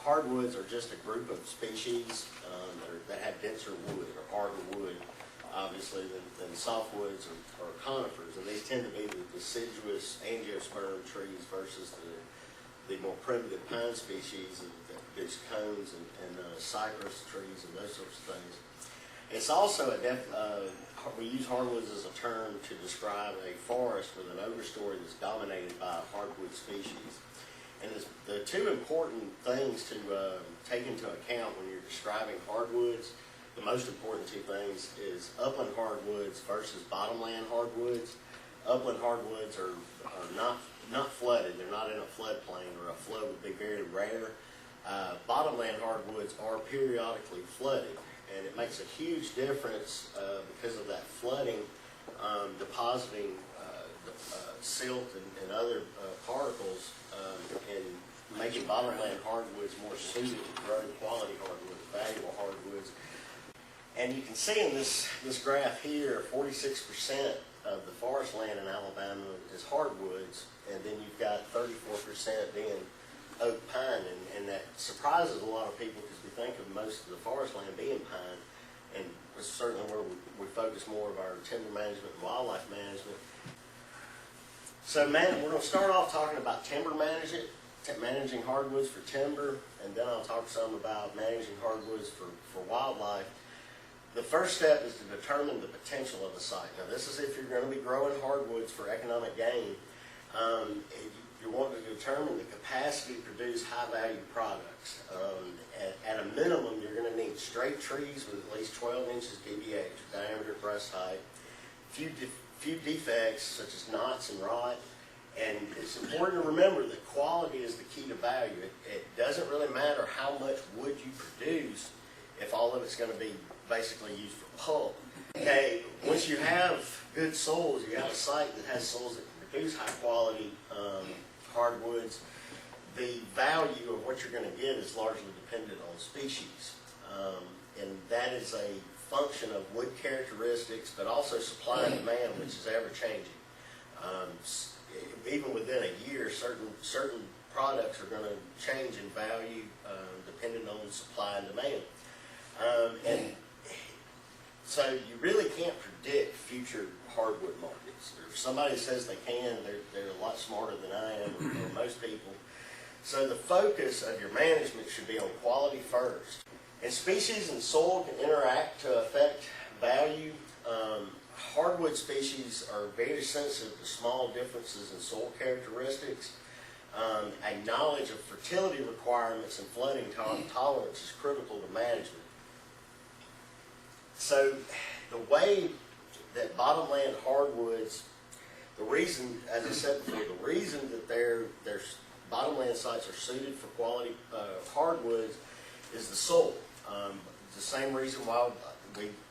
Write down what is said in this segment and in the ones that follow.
hardwoods are just a group of species that have denser wood or harder wood, obviously, than softwoods or conifers. And these tend to be the deciduous angiosperm trees versus the more primitive pine species that produce cones and cypress trees and those sorts of things. It's also we use hardwoods as a term to describe a forest with an overstory that's dominated by a hardwood species. And the two important things to take into account when you're describing hardwoods, the most important two things is upland hardwoods versus bottomland hardwoods. Upland hardwoods are not flooded. They're not in a floodplain, or a flood would be very rare. Bottomland hardwoods are periodically flooded, and it makes a huge difference because of that flooding depositing silt and other particles and making bottomland hardwoods more suited to grow quality hardwoods, valuable hardwoods. And you can see in this graph here, 46% of the forest land in Alabama is hardwoods, and then you've got 34% being oak pine, and that surprises a lot of people because we think of most of the forest land being pine, and it's certainly where we focus more of our timber management and wildlife management. So we're going to start off talking about timber management, managing hardwoods for timber, and then I'll talk some about managing hardwoods for wildlife. The first step is to determine the potential of the site. Now, this is if you're going to be growing hardwoods for economic gain. You want to determine the capacity to produce high-value products. At a minimum, you're going to need straight trees with at least 12 inches DBH, diameter breast height, few defects such as knots and rot, and it's important to remember that quality is the key to value. It doesn't really matter how much wood you produce if all of it's going to be basically used for pulp. Okay, once you have good soils, you have a site that has soils that can produce high quality hardwoods, the value of what you're going to get is largely dependent on species. And that is a function of wood characteristics, but also supply and demand, which is ever changing. Even within a year, certain products are going to change in value depending on supply and demand. And so you really can't predict future hardwood markets. If somebody says they can, they're a lot smarter than I am, or most people. So the focus of your management should be on quality first. And species and soil can interact to affect value. Hardwood species are very sensitive to small differences in soil characteristics. A knowledge of fertility requirements and flooding tolerance is critical to management. So the way that bottomland hardwoods, the reason, as I said before, the reason that their bottomland sites are suited for quality hardwoods is the soil. The same reason why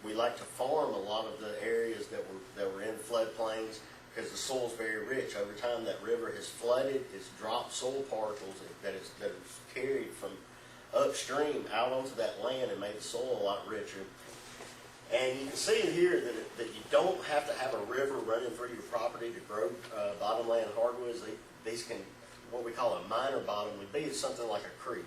we like to farm a lot of the areas that were in floodplains, because the soil is very rich. Over time, that river has flooded, it's dropped soil particles that is carried from upstream out onto that land and made the soil a lot richer. And you can see in here that you don't have to have a river running through your property to grow bottomland hardwoods. These can, what we call a minor bottom, would be something like a creek.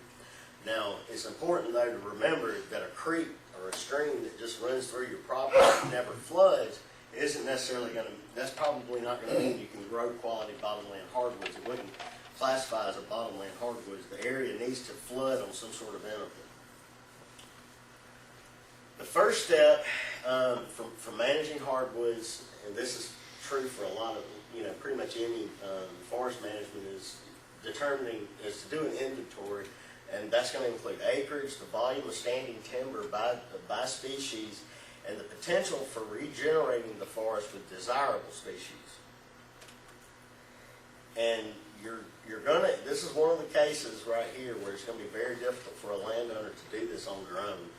Now, it's important, though, to remember that a creek or a stream that just runs through your property and never floods isn't necessarily going to, that's probably not going to mean you can grow quality bottomland hardwoods. It wouldn't classify as a bottomland hardwoods. The area needs to flood on some sort of interval. The first step for managing hardwoods, and this is true for a lot of, pretty much any forest management, is to do an inventory. And that's going to include acreage, the volume of standing timber by species, and the potential for regenerating the forest with desirable species. And this is one of the cases right here where it's going to be very difficult for a landowner to do this on their own.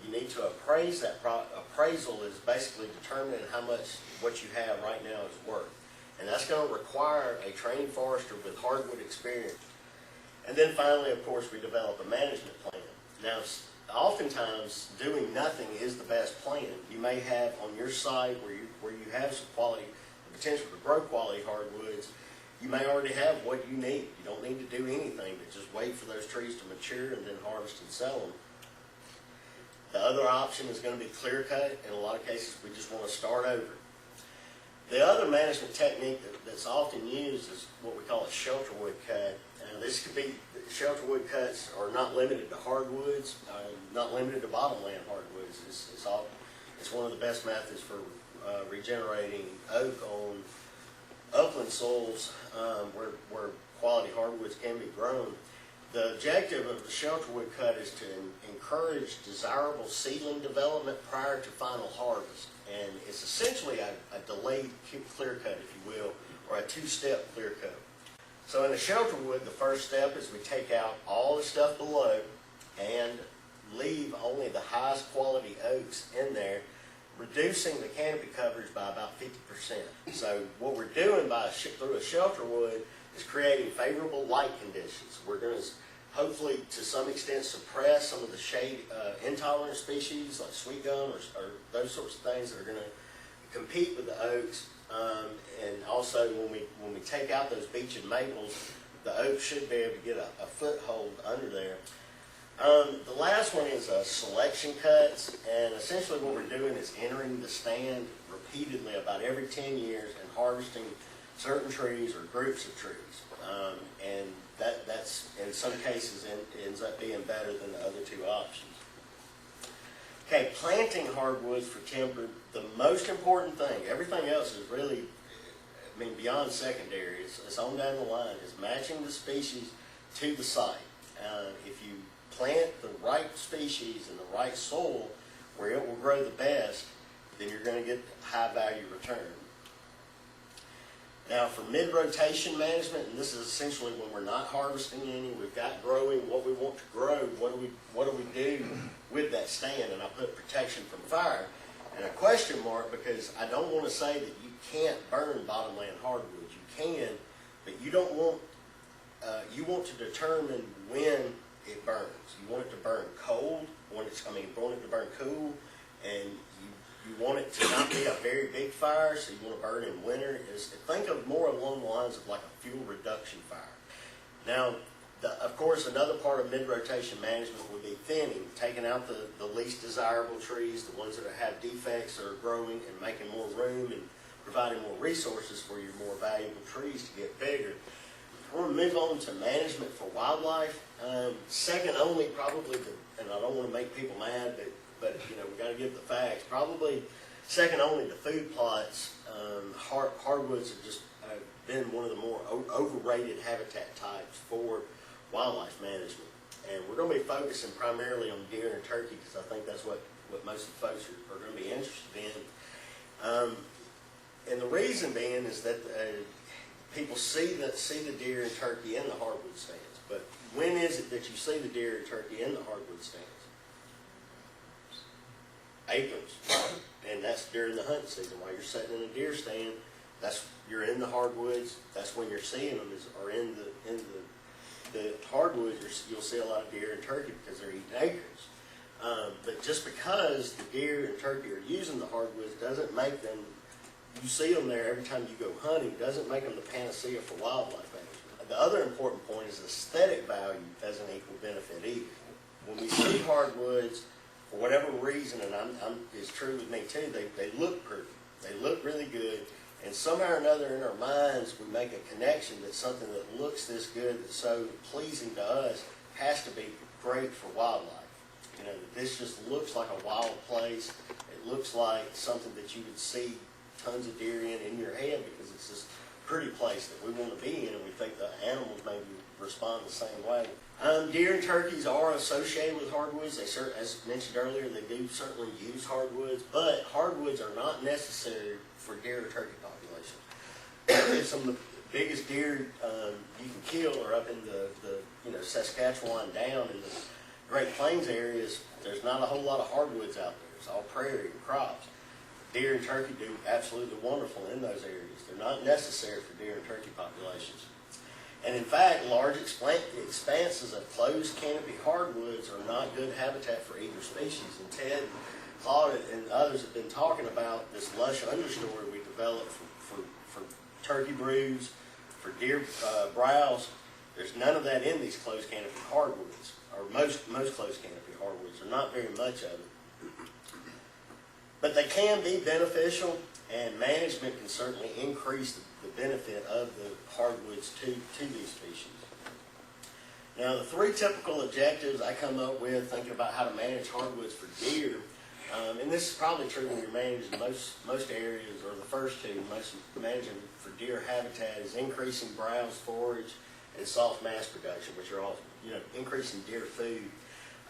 You need to appraise that. Appraisal is basically determining how much what you have right now is worth. And that's going to require a trained forester with hardwood experience. And then finally, of course, we develop a management plan. Now, oftentimes, doing nothing is the best plan. You may have on your site where you have some quality, the potential to grow quality hardwoods, you may already have what you need. You don't need to do anything but just wait for those trees to mature and then harvest and sell them. The other option is going to be clear cut. In a lot of cases, we just want to start over. The other management technique that's often used is what we call a shelter wood cut. This could be, shelter wood cuts are not limited to hardwoods, not limited to bottomland hardwoods. It's one of the best methods for regenerating oak on upland soils where quality hardwoods can be grown. The objective of the shelter wood cut is to encourage desirable seedling development prior to final harvest. And it's essentially a delayed clear cut, if you will, or a two-step clear cut. So in a shelter wood, the first step is we take out all the stuff below and leave only the highest quality oaks in there, reducing the canopy coverage by about 50%. So what we're doing through a shelter wood is creating favorable light conditions. We're going to hopefully to some extent suppress some of the shade intolerant species like sweet gum or those sorts of things that are going to compete with the oaks. And also when we take out those beech and maples, the oak should be able to get a foothold under there. The last one is selection cuts, and essentially what we're doing is entering the stand repeatedly about every 10 years and harvesting certain trees or groups of trees. And that's in some cases ends up being better than the other two options. Okay, planting hardwoods for timber, the most important thing, everything else is really, I mean, beyond secondary, it's on down the line, is matching the species to the site. If you plant the right species in the right soil where it will grow the best, then you're going to get high value return. Now for mid-rotation management, and this is essentially when we're not harvesting any, we've got growing what we want to grow, what do we do with that stand? And I put protection from fire and a question mark because I don't want to say that you can't burn bottomland hardwoods. You can, but you don't want, you want to determine when it burns. You want it to burn cold, you want it to burn cool, and you want it to not be a very big fire, so you want to burn in winter. Think of more along the lines of like a fuel reduction fire. Now, of course, another part of mid-rotation management would be thinning, taking out the least desirable trees, the ones that have defects that are growing and making more room and providing more resources for your more valuable trees to get bigger. I want to move on to management for wildlife. Second only probably, and I don't want to make people mad, but you know, we got to give the facts. Probably second only to food plots. Hardwoods have just been one of the more overrated habitat types for wildlife management. And we're going to be focusing primarily on deer and turkey because I think that's what most of the folks are going to be interested in. And the reason being is that people see the deer and turkey in the hardwood stands. But when is it that you see the deer and turkey in the hardwood stands? Aprons, and that's during the hunting season. While you're sitting in a deer stand, you're in the hardwoods. That's when you're seeing them are in the hardwoods. You'll see a lot of deer and turkey because they're eating acorns. But just because the deer and turkey are using the hardwoods doesn't make them. You see them there every time you go hunting. Doesn't make them the panacea for wildlife management. The other important point is aesthetic value doesn't equal benefit either. When we see hardwoods, for whatever reason, and it's true with me too, they look pretty. They look really good. And somehow or another in our minds, we make a connection that something that looks this good, that's so pleasing to us, has to be great for wildlife. You know, this just looks like a wild place. It looks like something that you would see tons of deer in your head because it's this pretty place that we want to be in, and we think the animals maybe respond the same way. Deer and turkeys are associated with hardwoods. They as mentioned earlier, they do certainly use hardwoods, but hardwoods are not necessary for deer or turkey populations. Some of the biggest deer you can kill are up in the Saskatchewan down in the Great Plains areas. There's not a whole lot of hardwoods out there. It's all prairie and crops. Deer and turkey do absolutely wonderful in those areas. They're not necessary for deer and turkey populations. And in fact, large expanses of closed canopy hardwoods are not good habitat for either species. And Ted, Claude, and others have been talking about this lush understory we developed for turkey broods, for for deer browse, there's none of that in these closed canopy hardwoods, or most closed canopy hardwoods. There's not very much of it. But they can be beneficial, and management can certainly increase the benefit of the hardwoods to these species. Now, the three typical objectives I come up with thinking about how to manage hardwoods for deer, and this is probably true when you're managing most areas, or the first two, managing for deer habitat, is increasing browse, forage, and soft mass production, which are all, increasing deer food.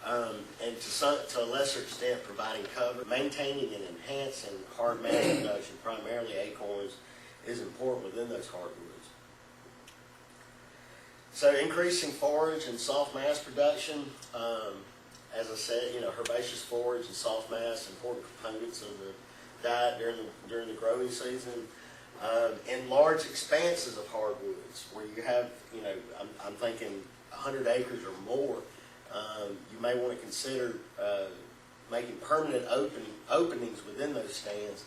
And to a lesser extent, providing cover. Maintaining and enhancing hard mass production, primarily acorns, is important within those hardwoods. So increasing forage and soft mass production, as I said, herbaceous forage and soft mass, important components of the diet during the growing season. In large expanses of hardwoods, where you have, I'm thinking 100 acres or more, you may want to consider making permanent openings within those stands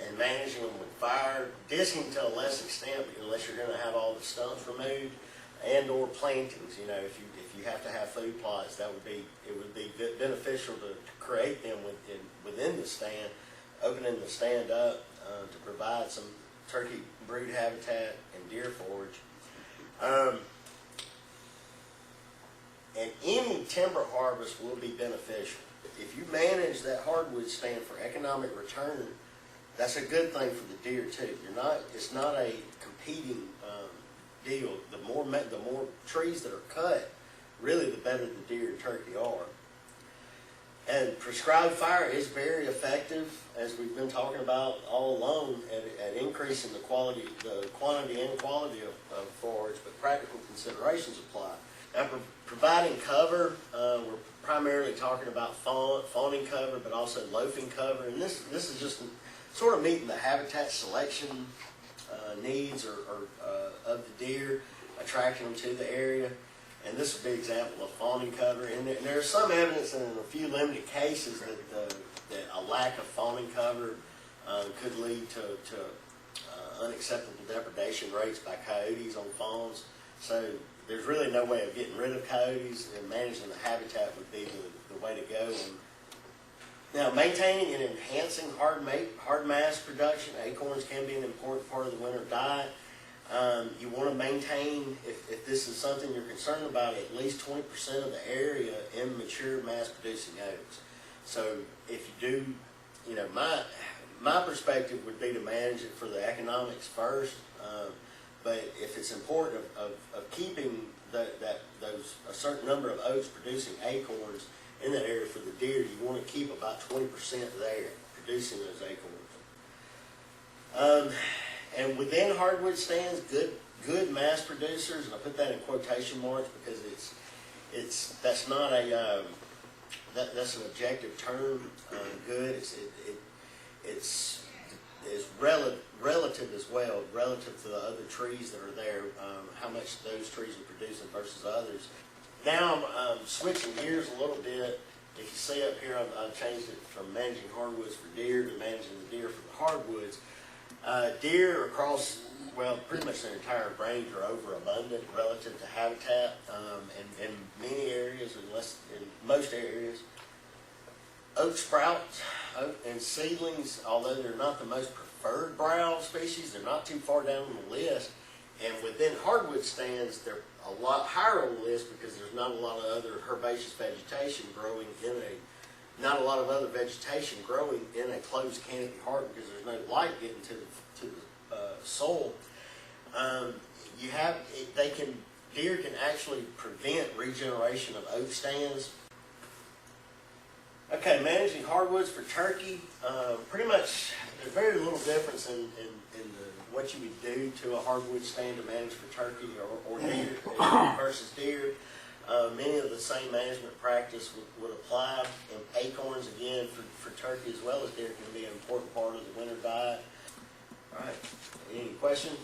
and managing them with fire, disking to a less extent, unless you're going to have all the stumps removed, and or plantings. If you have to have food plots, it would be beneficial to create them within the stand, opening the stand up to provide some turkey brood habitat and deer forage. And any timber harvest will be beneficial. If you manage that hardwood stand for economic return, that's a good thing for the deer too. It's not a competing deal. The more trees that are cut, really the better the deer and turkey are. And prescribed fire is very effective, as we've been talking about all along, at increasing the quantity and quality of forage, but practical considerations apply. Now, providing cover, we're primarily talking about fawning cover, but also loafing cover. And this is just sort of meeting the habitat selection needs of the deer, attracting them to the area. And this would be an example of fawning cover. And there's some evidence in a few limited cases that a lack of fawning cover could lead to unacceptable depredation rates by coyotes on fawns. So there's really no way of getting rid of coyotes, and managing the habitat would be the way to go. And now, maintaining and enhancing hard mass production. Acorns can be an important part of the winter diet. You want to maintain, if this is something you're concerned about, at least 20% of the area in mature mass-producing oaks. So if you do, my perspective would be to manage it for the economics first. But if it's important of keeping a certain number of oaks producing acorns in that area for the deer, you want to keep about 20% there producing those acorns. And within hardwood stands, good mass producers, and I put that in quotation marks because that's not that's an objective term. Good, it's relative as well, relative to the other trees that are there, how much those trees are producing versus others. Now I'm switching gears a little bit. If you see up here, I've changed it from managing hardwoods for deer to managing the deer for the hardwoods. Deer across, pretty much their entire range are overabundant relative to habitat in many areas, in most areas. Oak sprouts and seedlings, although they're not the most preferred browse species, they're not too far down on the list. And within hardwood stands, they're a lot higher on the list because there's not a lot of other herbaceous vegetation growing not a lot of other vegetation growing in a closed canopy hardwood because there's no light getting to the soil. Deer can actually prevent regeneration of oak stands. Okay, managing hardwoods for turkey. Pretty much, there's very little difference in what you would do to a hardwood stand to manage for turkey or deer versus deer. Many of the same management practice would apply. And acorns, again, for turkey as well as deer, can be an important part of the winter diet. All right, any questions?